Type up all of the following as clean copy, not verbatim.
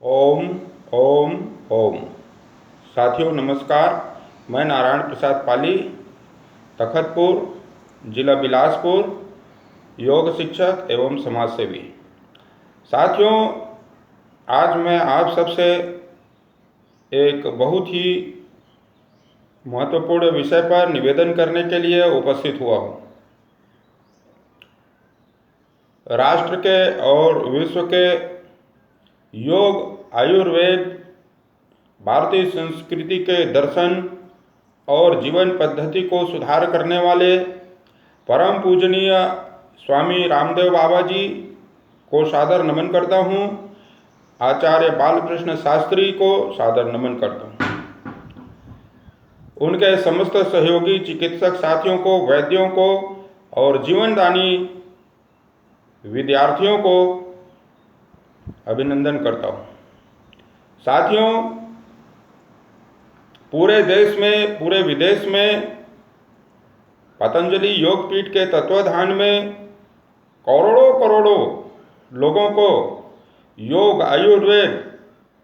ओम ओम ओम। साथियों नमस्कार। मैं नारायण प्रसाद पाली, तखतपुर, जिला बिलासपुर, योग शिक्षक एवं समाज सेवी। साथियों, आज मैं आप सबसे एक बहुत ही महत्वपूर्ण विषय पर निवेदन करने के लिए उपस्थित हुआ हूँ। राष्ट्र के और विश्व के योग, आयुर्वेद, भारतीय संस्कृति के दर्शन और जीवन पद्धति को सुधार करने वाले परम पूजनीय स्वामी रामदेव बाबा जी को सादर नमन करता हूँ। आचार्य बालकृष्ण शास्त्री को सादर नमन करता हूँ। उनके समस्त सहयोगी चिकित्सक साथियों को, वैद्यों को और जीवनदानी विद्यार्थियों को अभिनंदन करता हूँ। साथियों, पूरे देश में, पूरे विदेश में पतंजलि योग पीठ के तत्वाधान में करोड़ों करोड़ों लोगों को योग, आयुर्वेद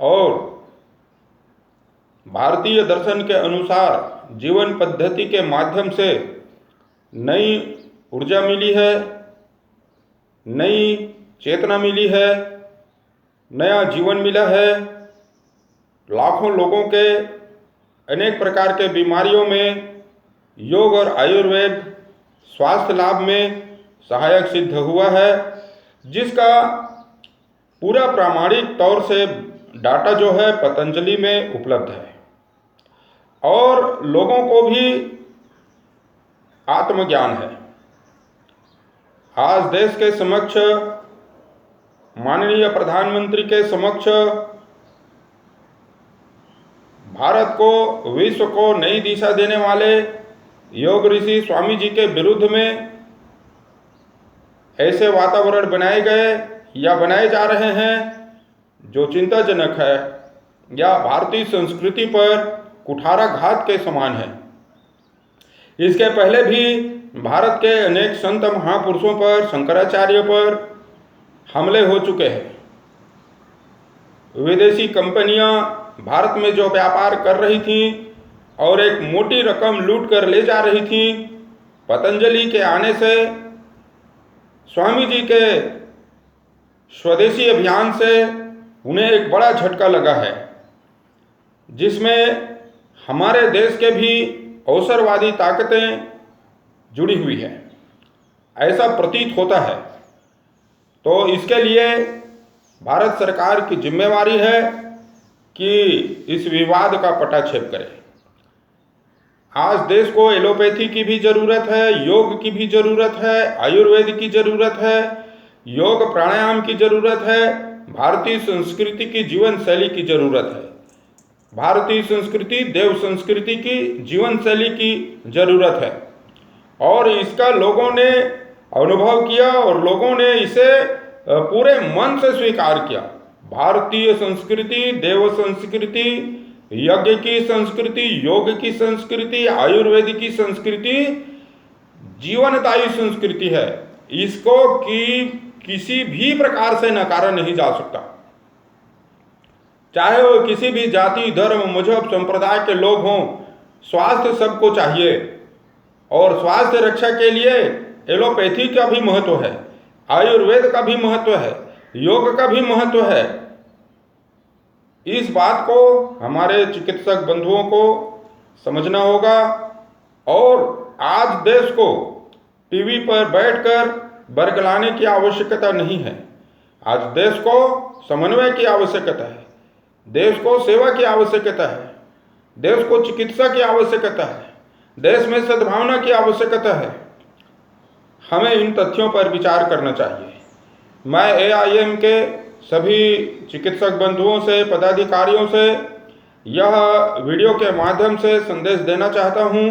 और भारतीय दर्शन के अनुसार जीवन पद्धति के माध्यम से नई ऊर्जा मिली है, नई चेतना मिली है, नया जीवन मिला है। लाखों लोगों के अनेक प्रकार के बीमारियों में योग और आयुर्वेद स्वास्थ्य लाभ में सहायक सिद्ध हुआ है, जिसका पूरा प्रामाणिक तौर से डाटा जो है पतंजलि में उपलब्ध है और लोगों को भी आत्मज्ञान है। आज देश के समक्ष, माननीय प्रधानमंत्री के समक्ष भारत को, विश्व को नई दिशा देने वाले योग ऋषि स्वामी जी के विरुद्ध में ऐसे वातावरण बनाए गए या बनाए जा रहे हैं जो चिंताजनक है या भारतीय संस्कृति पर कुठाराघात के समान है। इसके पहले भी भारत के अनेक संत महापुरुषों पर, शंकराचार्य पर हमले हो चुके हैं। विदेशी कंपनियां भारत में जो व्यापार कर रही थीं और एक मोटी रकम लूट कर ले जा रही थीं, पतंजलि के आने से, स्वामी जी के स्वदेशी अभियान से उन्हें एक बड़ा झटका लगा है, जिसमें हमारे देश के भी अवसरवादी ताकतें जुड़ी हुई हैं, ऐसा प्रतीत होता है। तो इसके लिए भारत सरकार की जिम्मेवारी है कि इस विवाद का पटाक्षेप करे। आज देश को एलोपैथी की भी ज़रूरत है, योग की भी ज़रूरत है, आयुर्वेद की ज़रूरत है, योग प्राणायाम की ज़रूरत है, भारतीय संस्कृति की जीवन शैली की ज़रूरत है, भारतीय संस्कृति, देव संस्कृति की जीवन शैली की ज़रूरत है। और इसका लोगों ने अनुभव किया और लोगों ने इसे पूरे मन से स्वीकार किया। भारतीय संस्कृति, देव संस्कृति, यज्ञ की संस्कृति, योग की संस्कृति, आयुर्वेद की संस्कृति जीवनदायी संस्कृति है। इसको किसी भी प्रकार से नकारा नहीं जा सकता, चाहे वो किसी भी जाति, धर्म, मजहब, संप्रदाय के लोग हों। स्वास्थ्य सबको चाहिए और स्वास्थ्य रक्षा के लिए एलोपैथी का भी महत्व है, आयुर्वेद का भी महत्व है, योग का भी महत्व है। इस बात को हमारे चिकित्सक बंधुओं को समझना होगा और आज देश को टीवी पर बैठकर बरगलाने की आवश्यकता नहीं है। आज देश को समन्वय की आवश्यकता है, देश को सेवा की आवश्यकता है, देश को चिकित्सा की आवश्यकता है, देश में सद्भावना की आवश्यकता है। हमें इन तथ्यों पर विचार करना चाहिए। मैं AIM के सभी चिकित्सक बंधुओं से, पदाधिकारियों से यह वीडियो के माध्यम से संदेश देना चाहता हूं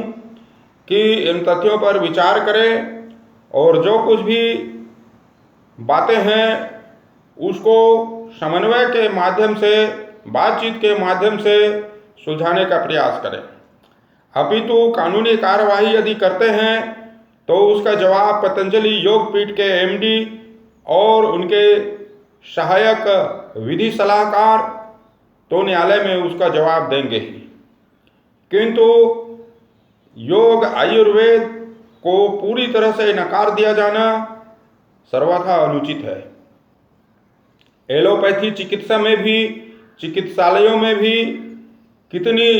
कि इन तथ्यों पर विचार करें और जो कुछ भी बातें हैं उसको समन्वय के माध्यम से, बातचीत के माध्यम से सुलझाने का प्रयास करें। अपितु कानूनी कार्रवाई यदि करते हैं तो उसका जवाब पतंजलि योग पीठ के MD और उनके सहायक विधि सलाहकार तो न्यायालय में उसका जवाब देंगे ही, किंतु योग आयुर्वेद को पूरी तरह से नकार दिया जाना सर्वथा अनुचित है। एलोपैथी चिकित्सा में भी, चिकित्सालयों में भी कितनी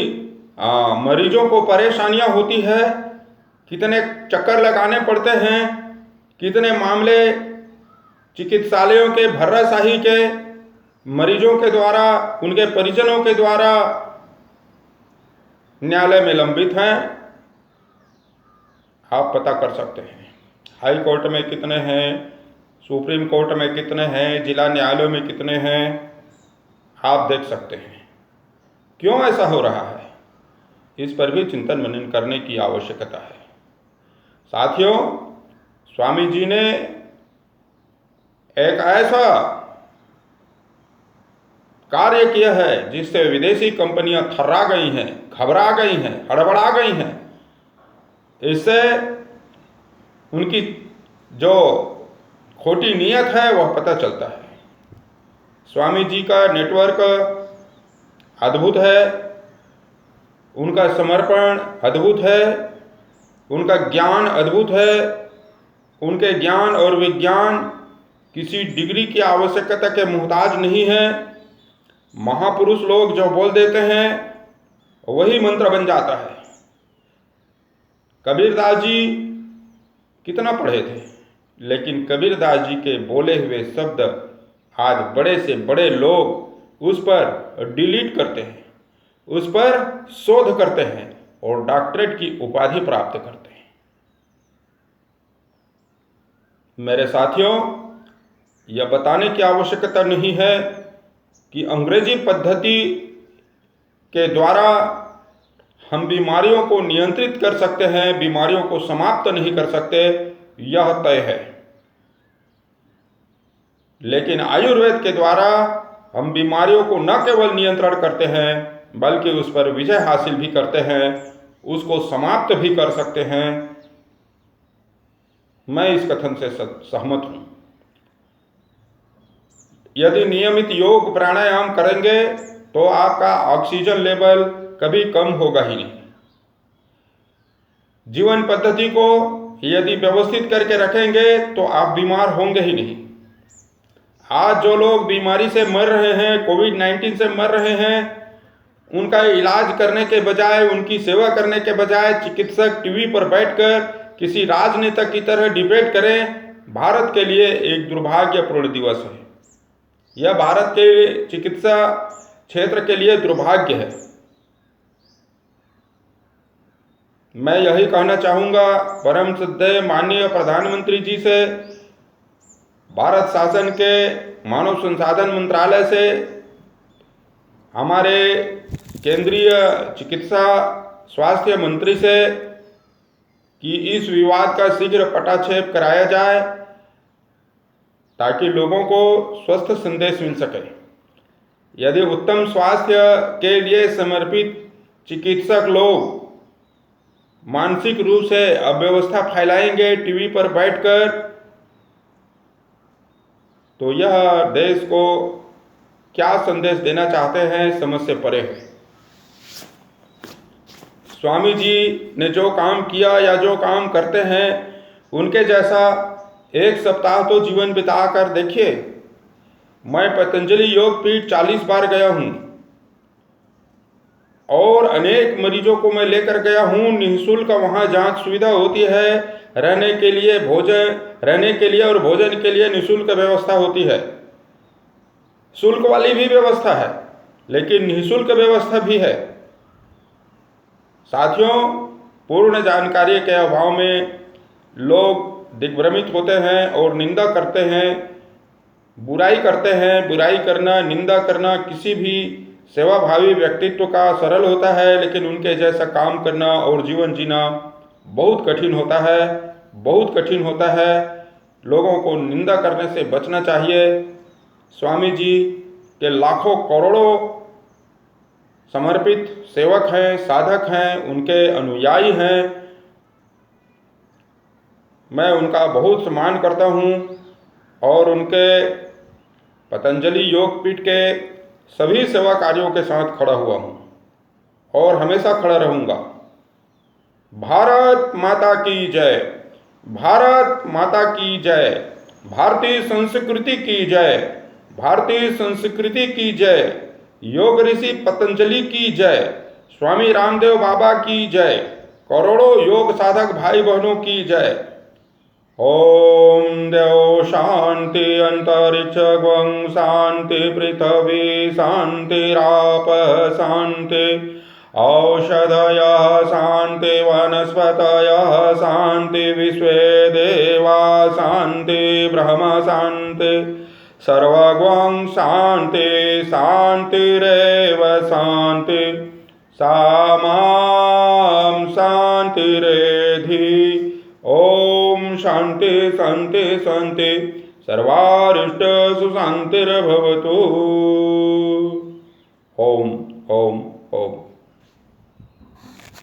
मरीजों को परेशानियां होती है, कितने चक्कर लगाने पड़ते हैं, कितने मामले चिकित्सालयों के भर्राशाही के मरीजों के द्वारा, उनके परिजनों के द्वारा न्यायालय में लंबित हैं, आप पता कर सकते हैं। हाई कोर्ट में कितने हैं, सुप्रीम कोर्ट में कितने हैं, जिला न्यायालयों में कितने हैं, आप देख सकते हैं। क्यों ऐसा हो रहा है, इस पर भी चिंतन मनन करने की आवश्यकता है। साथियों, स्वामी जी ने एक ऐसा कार्य किया है जिससे विदेशी कंपनियां थर्रा गई हैं, घबरा गई हैं, हड़बड़ा गई हैं। इससे उनकी जो खोटी नीयत है वह पता चलता है। स्वामी जी का नेटवर्क अद्भुत है, उनका समर्पण अद्भुत है, उनका ज्ञान अद्भुत है। उनके ज्ञान और विज्ञान किसी डिग्री की आवश्यकता के मुहताज नहीं है। महापुरुष लोग जो बोल देते हैं वही मंत्र बन जाता है। कबीरदास जी कितना पढ़े थे, लेकिन कबीरदास जी के बोले हुए शब्द आज बड़े से बड़े लोग उस पर डिलीट करते हैं, उस पर शोध करते हैं और डॉक्टरेट की उपाधि प्राप्त करते हैं। मेरे साथियों, यह बताने की आवश्यकता नहीं है कि अंग्रेजी पद्धति के द्वारा हम बीमारियों को नियंत्रित कर सकते हैं, बीमारियों को समाप्त नहीं कर सकते, यह तय है। लेकिन आयुर्वेद के द्वारा हम बीमारियों को न केवल नियंत्रण करते हैं बल्कि उस पर विजय हासिल भी करते हैं, उसको समाप्त भी कर सकते हैं। मैं इस कथन से सहमत हूं। यदि नियमित योग प्राणायाम करेंगे तो आपका ऑक्सीजन लेवल कभी कम होगा ही नहीं। जीवन पद्धति को यदि व्यवस्थित करके रखेंगे तो आप बीमार होंगे ही नहीं। आज जो लोग बीमारी से मर रहे हैं, कोविड-19 से मर रहे हैं, उनका इलाज करने के बजाय, उनकी सेवा करने के बजाय चिकित्सक टीवी पर बैठकर किसी राजनेता की तरह डिबेट करें, भारत के लिए एक दुर्भाग्यपूर्ण दिवस है। यह भारत के चिकित्सा क्षेत्र के लिए दुर्भाग्य है। मैं यही कहना चाहूँगा परम श्रद्धेय माननीय प्रधानमंत्री जी से, भारत शासन के मानव संसाधन मंत्रालय से, हमारे केंद्रीय चिकित्सा स्वास्थ्य मंत्री से कि इस विवाद का शीघ्र पटाक्षेप कराया जाए ताकि लोगों को स्वस्थ संदेश मिल सके। यदि उत्तम स्वास्थ्य के लिए समर्पित चिकित्सक लोग मानसिक रूप से अव्यवस्था फैलाएंगे टीवी पर बैठकर, तो यह देश को क्या संदेश देना चाहते हैं समझ से परे है। स्वामी जी ने जो काम किया या जो काम करते हैं, उनके जैसा एक सप्ताह तो जीवन बिता कर देखिए। मैं पतंजलि योग पीठ 40 बार गया हूँ और अनेक मरीजों को मैं लेकर गया हूँ। निःशुल्क वहाँ जांच सुविधा होती है, रहने के लिए और भोजन के लिए निःशुल्क व्यवस्था होती है। शुल्क वाली भी व्यवस्था है, लेकिन निःशुल्क व्यवस्था भी है। साथियों, पूर्ण जानकारी के अभाव में लोग दिग्भ्रमित होते हैं और निंदा करते हैं, बुराई करते हैं। बुराई करना, निंदा करना किसी भी सेवाभावी व्यक्तित्व का सरल होता है, लेकिन उनके जैसा काम करना और जीवन जीना बहुत कठिन होता है, बहुत कठिन होता है। लोगों को निंदा करने से बचना चाहिए। स्वामी जी के लाखों करोड़ों समर्पित सेवक हैं, साधक हैं, उनके अनुयायी हैं। मैं उनका बहुत सम्मान करता हूँ और उनके पतंजलि योगपीठ के सभी सेवा कार्यों के साथ खड़ा हुआ हूँ और हमेशा खड़ा रहूँगा। भारत माता की जय, भारत माता की जय, भारतीय संस्कृति की जय, भारतीय संस्कृति की जय, योग ऋषि पतंजलि की जय, स्वामी रामदेव बाबा की जय, करोड़ों योग साधक भाई बहनों की जय। ओम देव शांति अंतरिक्ष गं शांति पृथ्वी शांतिराप शांति औषधयः शांति वनस्पतयः शांति विश्वे देवा शांति ब्रह्म शांति सर्वगं शांति शांतिरेव शांति सामां शांतिरेधि। ओम शांति शांति शांति सर्वारिष्ट सुशांतिर्भवतु। ओम ओम ओम।